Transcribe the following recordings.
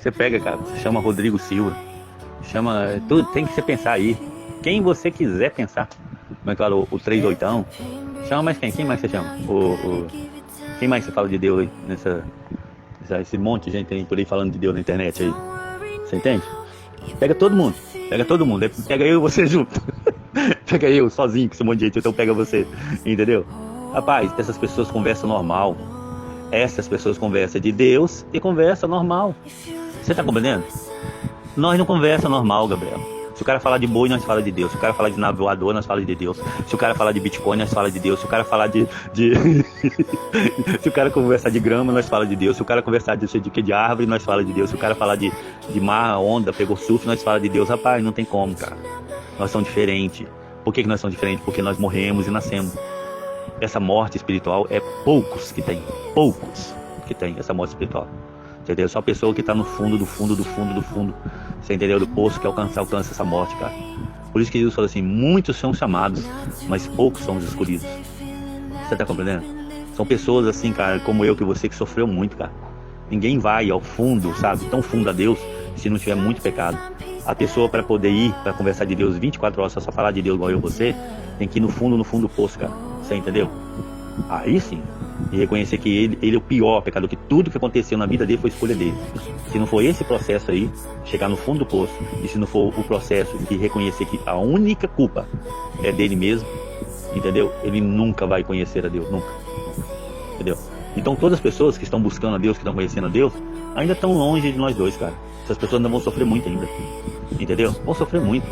Você pega, cara, você chama Rodrigo Silva, chama, tudo tem que você pensar aí. Quem você quiser pensar. Como é que fala, o 38ão. Chama mais quem? Quem mais você chama? Quem mais você fala de Deus aí? Esse monte de gente aí por aí falando de Deus na internet aí. Você entende? Pega todo mundo. Pega eu e você junto. Pega eu sozinho com esse monte de gente, então pega você. Entendeu? Rapaz, essas pessoas conversam normal. Essas pessoas conversam de Deus e conversa normal. Você tá compreendendo? Nós não conversa normal, Gabriel. Se o cara falar de boi, nós fala de Deus. Se o cara falar de nave voadora, nós fala de Deus. Se o cara falar de Bitcoin, nós fala de Deus. Se o cara falar de... Se o cara conversar de grama, nós fala de Deus. Se o cara conversar de árvore, nós fala de Deus. Se o cara falar de mar, onda, pegou surf, nós fala de Deus. Rapaz, não tem como, cara. Nós somos diferentes. Por que nós somos diferentes? Porque nós morremos e nascemos. Essa morte espiritual é poucos que tem essa morte espiritual. Entendeu? Só a pessoa que está no fundo do fundo. Você entendeu? Do poço que alcança essa morte, cara. Por isso que Jesus falou assim: muitos são chamados, mas poucos são os escolhidos. Você tá compreendendo? São pessoas assim, cara, como eu, que você, que sofreu muito, cara. Ninguém vai ao fundo, sabe? Tão fundo a Deus, se não tiver muito pecado. A pessoa, para poder ir, para conversar de Deus 24 horas, só falar de Deus igual eu e você, tem que ir no fundo do poço, cara. Você entendeu? Aí sim, e reconhecer que ele é o pior pecador, que tudo que aconteceu na vida dele foi escolha dele. Se não for esse processo aí, chegar no fundo do poço, e se não for o processo de reconhecer que a única culpa é dele mesmo, entendeu? Ele nunca vai conhecer a Deus, nunca. Entendeu? Então todas as pessoas que estão buscando a Deus, que estão conhecendo a Deus, ainda estão longe de nós dois, cara. Essas pessoas ainda vão sofrer muito ainda. Entendeu? Vão sofrer muito.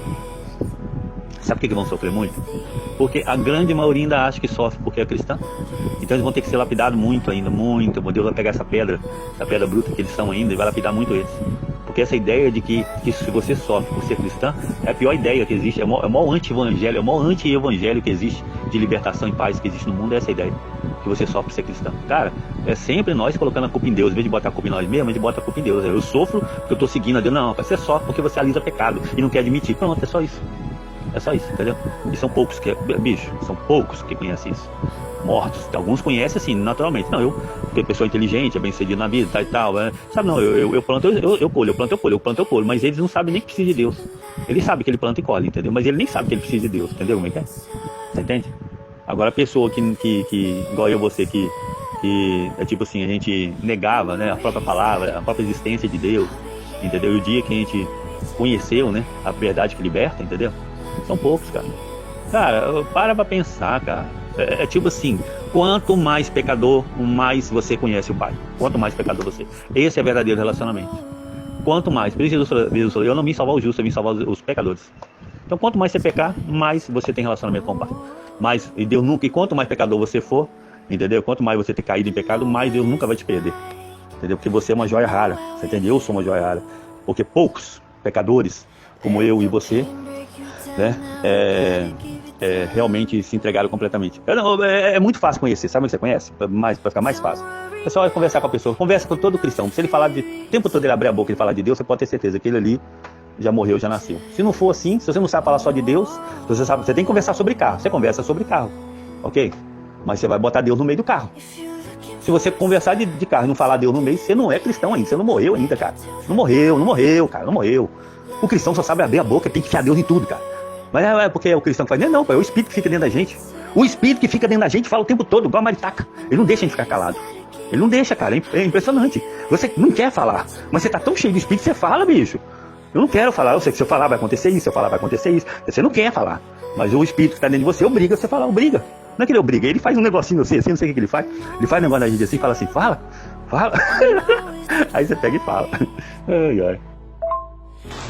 Sabe por que vão sofrer muito? Porque a grande maioria ainda acha que sofre porque é cristã. Então eles vão ter que ser lapidados muito ainda, muito. Deus vai pegar essa pedra bruta que eles são ainda, e vai lapidar muito eles. Porque essa ideia de que se você sofre por ser cristã é a pior ideia que existe, é o maior anti-evangelho, é o maior anti-evangelho que existe de libertação e paz que existe no mundo, é essa ideia. Que você sofre por ser cristão. Cara, é sempre nós colocando a culpa em Deus. Em vez de botar a culpa em nós mesmos, a gente bota a culpa em Deus. Eu sofro porque eu estou seguindo a Deus. Não, você sofre porque você alisa pecado e não quer admitir. Pronto, é só isso. É só isso, entendeu? E são poucos que... Bicho, são poucos que conhecem isso. Mortos. Alguns conhecem assim, naturalmente. Não, porque pessoa inteligente, é bem sucedido na vida, tal e tal. Sabe, não, eu planto, eu colho, eu planto. Mas eles não sabem nem que precisa de Deus. Ele sabe que ele planta e colhe, entendeu? Mas ele nem sabe que ele precisa de Deus, entendeu como é que é? Você entende? Agora a pessoa que igual eu e você, que é tipo assim, a gente negava, né, a própria palavra, a própria existência de Deus, entendeu? E o dia que a gente conheceu, né, a verdade que liberta, entendeu? São poucos, cara. Cara, pra pensar, cara. É tipo assim, quanto mais pecador, mais você conhece o Pai. Quanto mais pecador você. Esse é o verdadeiro relacionamento. Quanto mais. Por isso Jesus falou, eu não vim salvar os justos, eu vim salvar os pecadores. Então quanto mais você pecar, mais você tem relacionamento com o Pai. E quanto mais pecador você for, entendeu? Quanto mais você ter caído em pecado, mais Deus nunca vai te perder. Entendeu? Porque você é uma joia rara. Você entende? Eu sou uma joia rara. Porque poucos pecadores, como eu e você, né, realmente se entregaram completamente. É muito fácil conhecer, sabe onde você conhece? Para ficar mais fácil. É só conversar com a pessoa, conversa com todo cristão. Se ele falar o tempo todo ele abrir a boca e falar de Deus, você pode ter certeza que ele ali já morreu, já nasceu. Se não for assim, se você não sabe falar só de Deus, você tem que conversar sobre carro. Você conversa sobre carro, ok? Mas você vai botar Deus no meio do carro. Se você conversar de carro e não falar Deus no meio, você não é cristão ainda, você não morreu ainda, cara. Não morreu, cara, não morreu. O cristão só sabe abrir a boca, tem que enfiar Deus em tudo, cara. Mas é porque é o cristão que faz. Não, é o Espírito que fica dentro da gente. O Espírito que fica dentro da gente fala o tempo todo, igual a maritaca. Ele não deixa a gente ficar calado. Ele não deixa, cara. É impressionante. Você não quer falar, mas você tá tão cheio do Espírito que você fala, bicho. Eu não quero falar. Eu sei que se eu falar vai acontecer isso, se eu falar vai acontecer isso. Você não quer falar. Mas o Espírito que tá dentro de você obriga você a falar, obriga. Não é que ele obriga, ele faz um negocinho assim, não sei o que ele faz. Ele faz um negócio na gente assim, fala assim, fala. Aí você pega e fala. Ai, ai.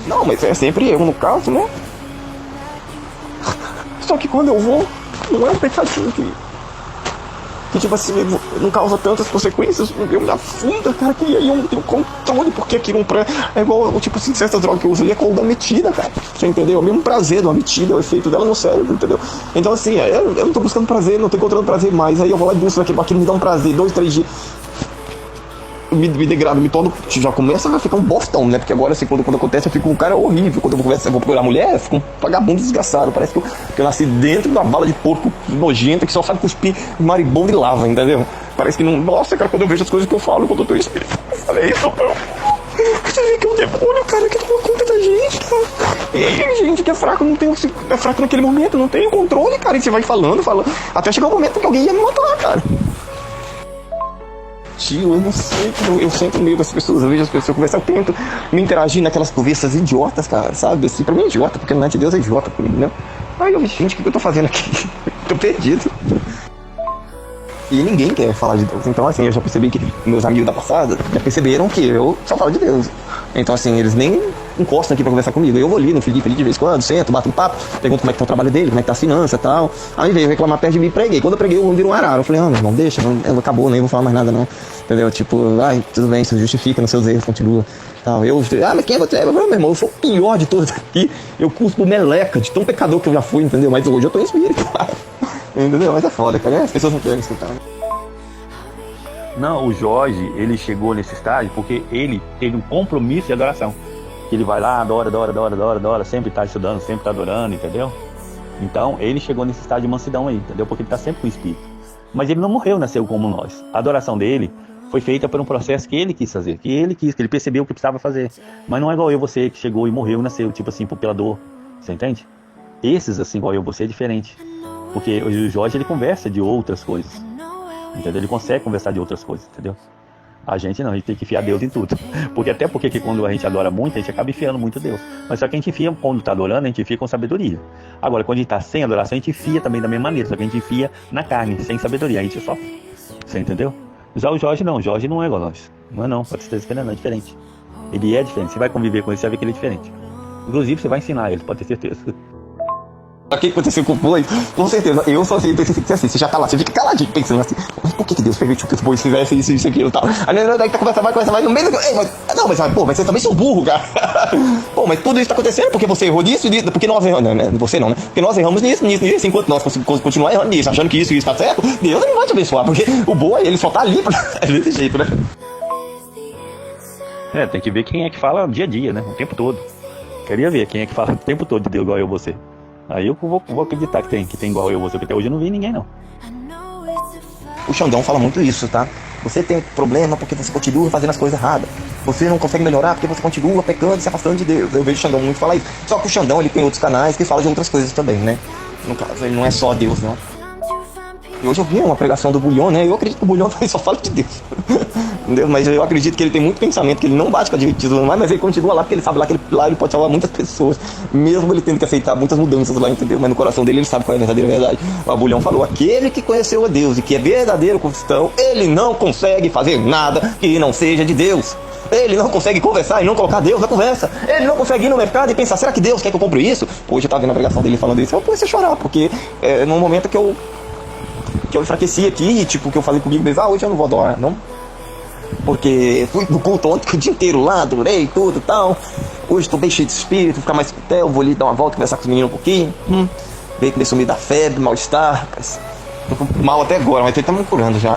Não, mas é sempre eu no caso, né? Só que quando eu vou, não é um pecadinho que tipo assim, não causa tantas consequências, eu me afunda, cara, que aí eu não tenho controle, porque aquilo é igual, tipo assim, certas drogas que eu uso ali é como da metida, cara, você entendeu? O mesmo prazer de uma metida, o efeito dela no cérebro, entendeu? Então assim, eu não tô buscando prazer, não tô encontrando prazer mais, aí eu vou lá e busco aquilo me dá um prazer, 2, 3 dias, me degrado, me torno, já começa a ficar um bostão, né? Porque agora, assim, quando acontece, eu fico um cara horrível. Quando eu vou procurar mulher, eu fico um vagabundo desgraçado. Parece que eu nasci dentro da bala de porco nojenta que só sabe cuspir maribondo e lava, entendeu? Parece que não. Nossa, cara, quando eu vejo as coisas que eu falo, quando eu tô espírito, eu falei isso, demônio, cara, que toma conta da gente, cara. E gente que é fraco, é fraco naquele momento, não tem controle, cara. E você vai falando, até chegar o momento que alguém ia me matar, cara. Tio, eu não sei, eu sinto medo das pessoas, eu vejo as pessoas conversar, eu tento me interagir naquelas conversas idiotas, cara, sabe? Assim, pra mim é idiota, porque não é de Deus, é idiota comigo, né? Aí eu, gente, o que eu tô fazendo aqui? Tô perdido. E ninguém quer falar de Deus. Então, assim, eu já percebi que meus amigos da passada já perceberam que eu só falo de Deus. Então, assim, eles nem encostam aqui pra conversar comigo. Eu vou ali no Felipe de vez em quando, sento, bato um papo, pergunto como é que tá o trabalho dele, como é que tá as finanças e tal. Aí veio reclamar perto de mim e preguei. Quando eu preguei, o homem virou um arara. Eu falei, meu irmão, deixa, não acabou, nem vou falar mais nada, não. Entendeu? Tipo, ai, tudo bem, você justifica nos seus erros, continua. Tal. Mas quem é você? Eu falei, meu irmão, eu sou o pior de todos aqui. Eu cuspo meleca de tão pecador que eu já fui, entendeu? Mas hoje eu tô em espírito, cara. Entendeu? Mas é foda, cara. As pessoas não querem escutar. Não, o Jorge, ele chegou nesse estágio porque ele teve um compromisso de adoração. Que ele vai lá, adora, sempre tá estudando, sempre tá adorando, entendeu? Então, ele chegou nesse estágio de mansidão aí, entendeu? Porque ele tá sempre com o Espírito. Mas ele não morreu, nasceu como nós. A adoração dele foi feita por um processo que ele quis fazer, que ele percebeu o que precisava fazer. Mas não é igual eu, você, que chegou e morreu e nasceu, tipo assim, pela dor. Você entende? Esses, assim, igual eu, você, é diferente. Porque o Jorge, ele conversa de outras coisas. Entendeu? Ele consegue conversar de outras coisas, entendeu? A gente não, a gente tem que enfiar Deus em tudo. Até porque quando a gente adora muito, a gente acaba enfiando muito Deus. Mas só que a gente enfia, quando está adorando, a gente enfia com sabedoria. Agora, quando a gente está sem adoração, a gente enfia também da mesma maneira. Só que a gente enfia na carne, sem sabedoria. A gente sofre. Você entendeu? Já o Jorge não. O Jorge não é igual a nós. Não é não, pode ser diferente, não, é diferente. Ele é diferente. Você vai conviver com ele, você vai ver que ele é diferente. Inclusive, você vai ensinar ele, pode ter certeza. O que aconteceu com o boi? Com certeza, eu só sei, assim, você já tá lá, você fica caladinho pensando assim, mas por que Deus permitiu que os bois fizessem isso, aquilo e tal? Aí daí tá conversa vai, no meio do... mas você também sou burro, cara. Pô, mas tudo isso tá acontecendo porque você errou nisso, porque nós erramos, né? Você não, né? Porque nós erramos nisso, enquanto nós continuar errando nisso, achando que isso tá certo, Deus não vai te abençoar, porque o boi, ele só tá ali desse jeito, né? Tem que ver quem é que fala dia a dia, né? O tempo todo. Queria ver quem é que fala o tempo todo de Deus igual eu e você. Aí eu vou acreditar que tem igual eu e você, porque até hoje eu não vi ninguém, não. O Xandão fala muito isso, tá? Você tem problema porque você continua fazendo as coisas erradas. Você não consegue melhorar porque você continua pecando e se afastando de Deus. Eu vejo o Xandão muito falar isso. Só que o Xandão, ele tem outros canais que falam de outras coisas também, né? No caso, ele não é só Deus, não. E hoje eu vi uma pregação do Bulhão, né? Eu acredito que o Bulhão só fala de Deus. Entendeu? Mas eu acredito que ele tem muito pensamento, que ele não bate com a diretiva, mas ele continua lá porque ele sabe lá que lá ele pode salvar muitas pessoas, mesmo ele tendo que aceitar muitas mudanças lá, entendeu? Mas no coração dele ele sabe qual é a verdadeira verdade. O Bulhão falou, aquele que conheceu a Deus e que é verdadeiro cristão, ele não consegue fazer nada que não seja de Deus. Ele não consegue conversar e não colocar Deus na conversa. Ele não consegue ir no mercado e pensar, será que Deus quer que eu compre isso? Hoje eu tava vendo a pregação dele falando isso, eu comecei a chorar, porque num momento que eu enfraqueci aqui, tipo, que eu falei comigo mesmo, hoje eu não vou adorar, não. Porque fui no culto ontem o dia inteiro lá, adorei tudo e tal. Hoje estou bem cheio de espírito, vou ficar mais pro hotel, vou ali dar uma volta, conversar com os meninos um pouquinho. Veio que começou a me dar febre, mal-estar. Tô mal até agora, mas ele tá me curando já.